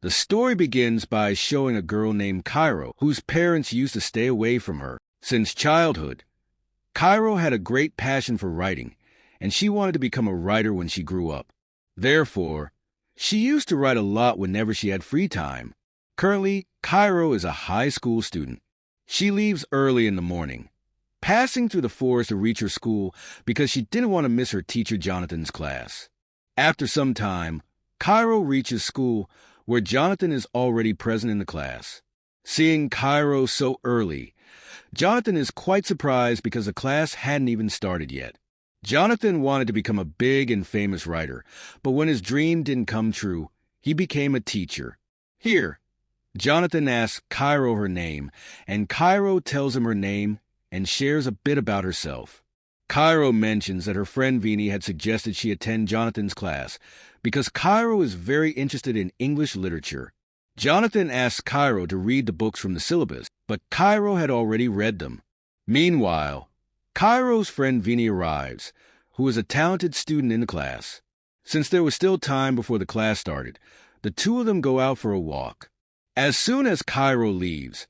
The story begins by showing a girl named Cairo, whose parents used to stay away from her since childhood. Cairo had a great passion for writing, and she wanted to become a writer when she grew up. Therefore, she used to write a lot whenever she had free time. Currently, Cairo is a high school student. She leaves early in the morning, passing through the forest to reach her school because she didn't want to miss her teacher Jonathan's class. After some time, Cairo reaches school where Jonathan is already present in the class. Seeing Cairo so early, Jonathan is quite surprised because the class hadn't even started yet. Jonathan wanted to become a big and famous writer, but when his dream didn't come true, he became a teacher. Here, Jonathan asks Cairo her name, and Cairo tells him her name and shares a bit about herself. Cairo mentions that her friend Vinny had suggested she attend Jonathan's class because Cairo is very interested in English literature. Jonathan asks Cairo to read the books from the syllabus, but Cairo had already read them. Meanwhile, Cairo's friend Vinny arrives, who is a talented student in the class. Since there was still time before the class started, the two of them go out for a walk. As soon as Cairo leaves,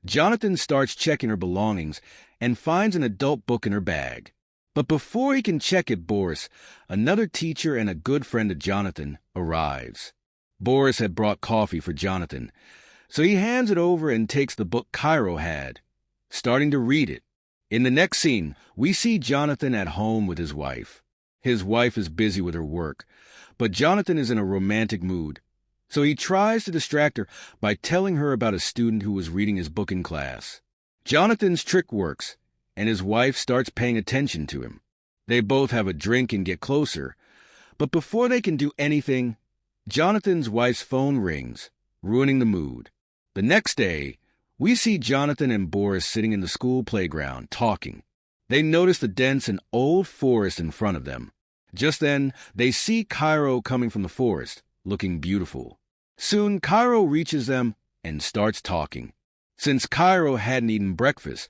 Jonathan starts checking her belongings and finds an adult book in her bag. But before he can check it, Boris, another teacher and a good friend of Jonathan, arrives. Boris had brought coffee for Jonathan, so he hands it over and takes the book Cairo had, starting to read it. In the next scene, we see Jonathan at home with his wife. His wife is busy with her work, but Jonathan is in a romantic mood, so he tries to distract her by telling her about a student who was reading his book in class. Jonathan's trick works, and his wife starts paying attention to him. They both have a drink and get closer, but before they can do anything, Jonathan's wife's phone rings, ruining the mood. The next day, we see Jonathan and Boris sitting in the school playground, talking. They notice the dense and old forest in front of them. Just then, they see Cairo coming from the forest, looking beautiful. Soon, Cairo reaches them and starts talking. Since Cairo hadn't eaten breakfast,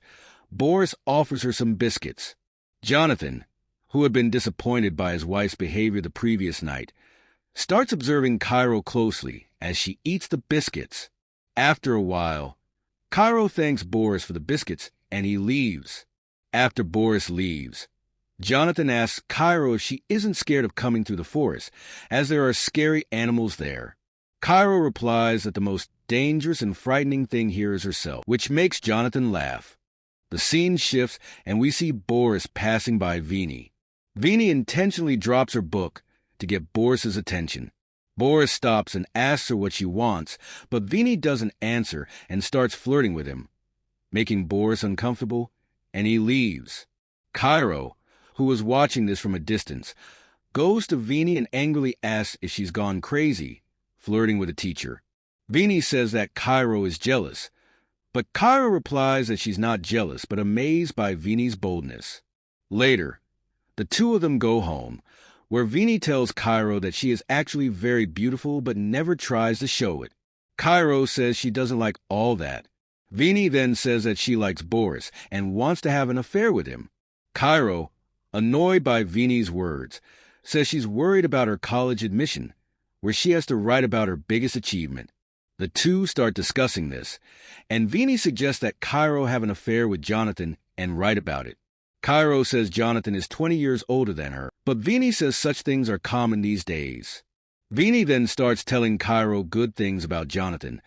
Boris offers her some biscuits. Jonathan, who had been disappointed by his wife's behavior the previous night, starts observing Cairo closely as she eats the biscuits. After a while, Cairo thanks Boris for the biscuits, and he leaves. After Boris leaves, Jonathan asks Cairo if she isn't scared of coming through the forest, as there are scary animals there. Cairo replies that the most dangerous and frightening thing here is herself, which makes Jonathan laugh. The scene shifts, and we see Boris passing by Vinny. Vinny intentionally drops her book to get Boris's attention. Boris stops and asks her what she wants, but Vinny doesn't answer and starts flirting with him, making Boris uncomfortable, and he leaves. Cairo, who was watching this from a distance, goes to Vinny and angrily asks if she's gone crazy, flirting with a teacher. Vinny says that Cairo is jealous, but Cairo replies that she's not jealous, but amazed by Vinny's boldness. Later, the two of them go home, where Vinny tells Cairo that she is actually very beautiful but never tries to show it. Cairo says she doesn't like all that. Vinny then says that she likes Boris and wants to have an affair with him. Cairo, annoyed by Vinny's words, says she's worried about her college admission, where she has to write about her biggest achievement. The two start discussing this, and Vinny suggests that Cairo have an affair with Jonathan and write about it. Cairo says Jonathan is 20 years older than her, but Vinny says such things are common these days. Vinny then starts telling Cairo good things about Jonathan,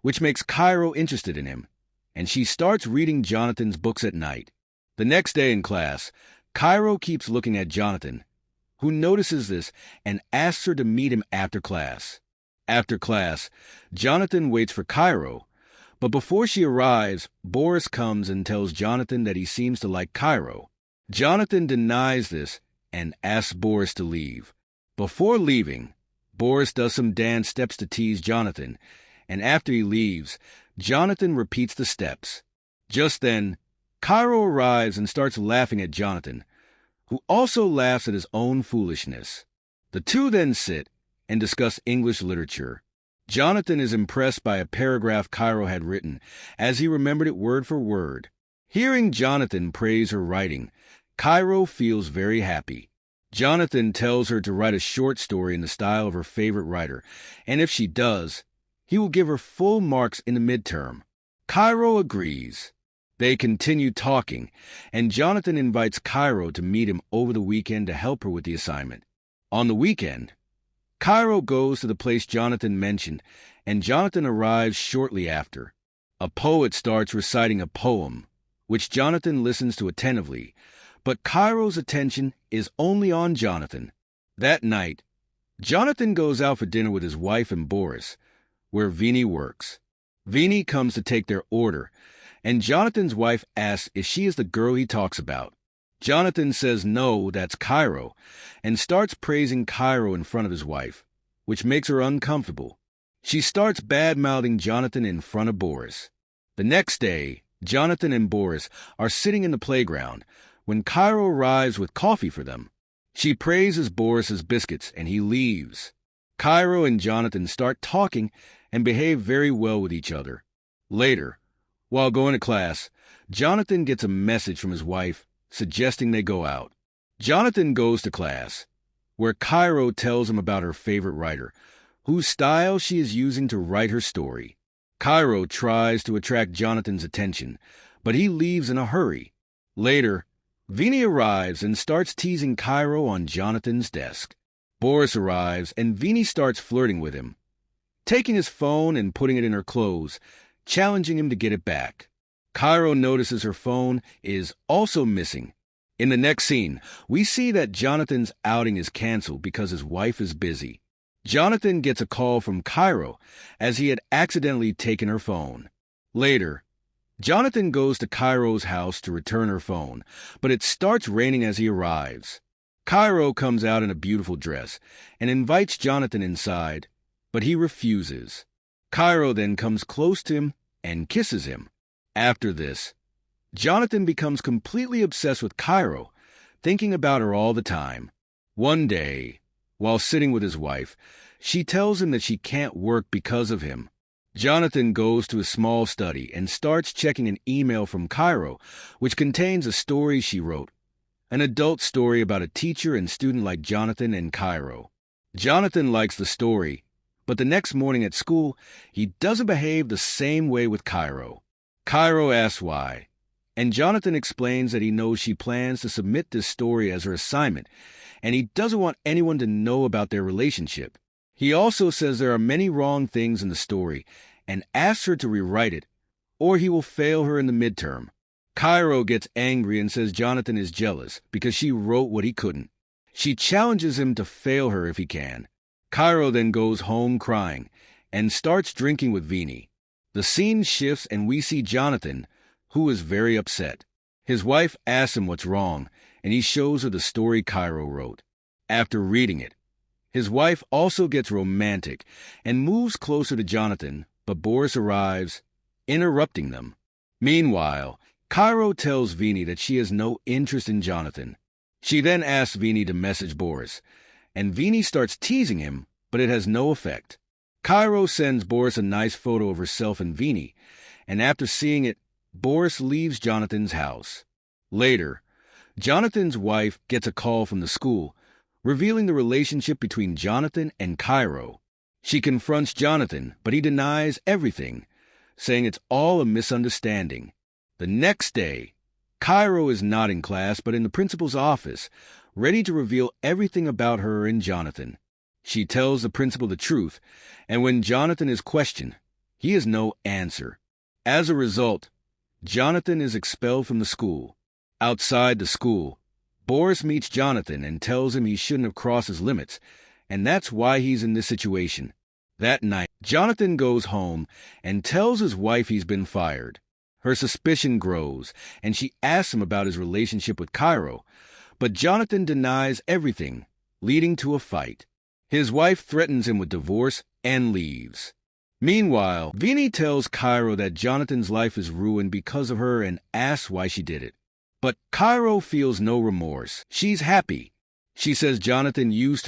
which makes Cairo interested in him, and she starts reading Jonathan's books at night. The next day in class, Cairo keeps looking at Jonathan, who notices this and asks her to meet him after class. After class, Jonathan waits for Cairo, but before she arrives, Boris comes and tells Jonathan that he seems to like Cairo. Jonathan denies this and asks Boris to leave. Before leaving, Boris does some dance steps to tease Jonathan, and after he leaves, Jonathan repeats the steps. Just then, Cairo arrives and starts laughing at Jonathan, who also laughs at his own foolishness. The two then sit and discuss English literature. Jonathan is impressed by a paragraph Cairo had written, as he remembered it word for word. Hearing Jonathan praise her writing, Cairo feels very happy. Jonathan tells her to write a short story in the style of her favorite writer, and if she does, He will give her full marks in the midterm. Cairo agrees. They continue talking, and Jonathan invites Cairo to meet him over the weekend to help her with the assignment. On the weekend, Cairo goes to the place Jonathan mentioned, and Jonathan arrives shortly after. A poet starts reciting a poem, which Jonathan listens to attentively, but Cairo's attention is only on Jonathan. That night, Jonathan goes out for dinner with his wife and Boris, where Vinny works. Vinny comes to take their order, and Jonathan's wife asks if she is the girl he talks about. Jonathan says no, that's Cairo, and starts praising Cairo in front of his wife, which makes her uncomfortable. She starts bad-mouthing Jonathan in front of Boris. The next day, Jonathan and Boris are sitting in the playground when Cairo arrives with coffee for them. She praises Boris's biscuits, and he leaves. Cairo and Jonathan start talking and behave very well with each other. Later, while going to class, Jonathan gets a message from his wife suggesting they go out. Jonathan goes to class, where Cairo tells him about her favorite writer, whose style she is using to write her story. Cairo tries to attract Jonathan's attention, but he leaves in a hurry. Later, Vinny arrives and starts teasing Cairo on Jonathan's desk. Boris arrives, and Vinny starts flirting with him, taking his phone and putting it in her clothes, challenging him to get it back. Cairo notices her phone is also missing. In the next scene, we see that Jonathan's outing is canceled because his wife is busy. Jonathan gets a call from Cairo, as he had accidentally taken her phone. Later, Jonathan goes to Cairo's house to return her phone, but it starts raining as he arrives. Cairo comes out in a beautiful dress and invites Jonathan inside, but he refuses. Cairo then comes close to him and kisses him. After this, Jonathan becomes completely obsessed with Cairo, thinking about her all the time. One day, while sitting with his wife, she tells him that she can't work because of him. Jonathan goes to his small study and starts checking an email from Cairo, which contains a story she wrote, an adult story about a teacher and student like Jonathan and Cairo. Jonathan likes the story, but the next morning at school, he doesn't behave the same way with Cairo. Cairo asks why, and Jonathan explains that he knows she plans to submit this story as her assignment, and he doesn't want anyone to know about their relationship. He also says there are many wrong things in the story and asks her to rewrite it, or he will fail her in the midterm. Cairo gets angry and says Jonathan is jealous because she wrote what he couldn't. She challenges him to fail her if he can. Cairo then goes home crying and starts drinking with Vinny. The scene shifts and we see Jonathan, who is very upset. His wife asks him what's wrong, and he shows her the story Cairo wrote. After reading it, his wife also gets romantic and moves closer to Jonathan, but Boris arrives, interrupting them. Meanwhile, Cairo tells Vinny that she has no interest in Jonathan. She then asks Vinny to message Boris, and Vinny starts teasing him, but it has no effect. Cairo sends Boris a nice photo of herself and Vinny, and after seeing it, Boris leaves Jonathan's house. Later, Jonathan's wife gets a call from the school, revealing the relationship between Jonathan and Cairo. She confronts Jonathan, but he denies everything, saying it's all a misunderstanding. The next day, Cairo is not in class but in the principal's office, ready to reveal everything about her and Jonathan. She tells the principal the truth, and when Jonathan is questioned, he has no answer. As a result, Jonathan is expelled from the school. Outside the school, Boris meets Jonathan and tells him he shouldn't have crossed his limits, and that's why he's in this situation. That night, Jonathan goes home and tells his wife he's been fired. Her suspicion grows, and she asks him about his relationship with Cairo, but Jonathan denies everything, leading to a fight. His wife threatens him with divorce and leaves. Meanwhile, Vinny tells Cairo that Jonathan's life is ruined because of her and asks why she did it. But Cairo feels no remorse. She's happy. She says Jonathan used her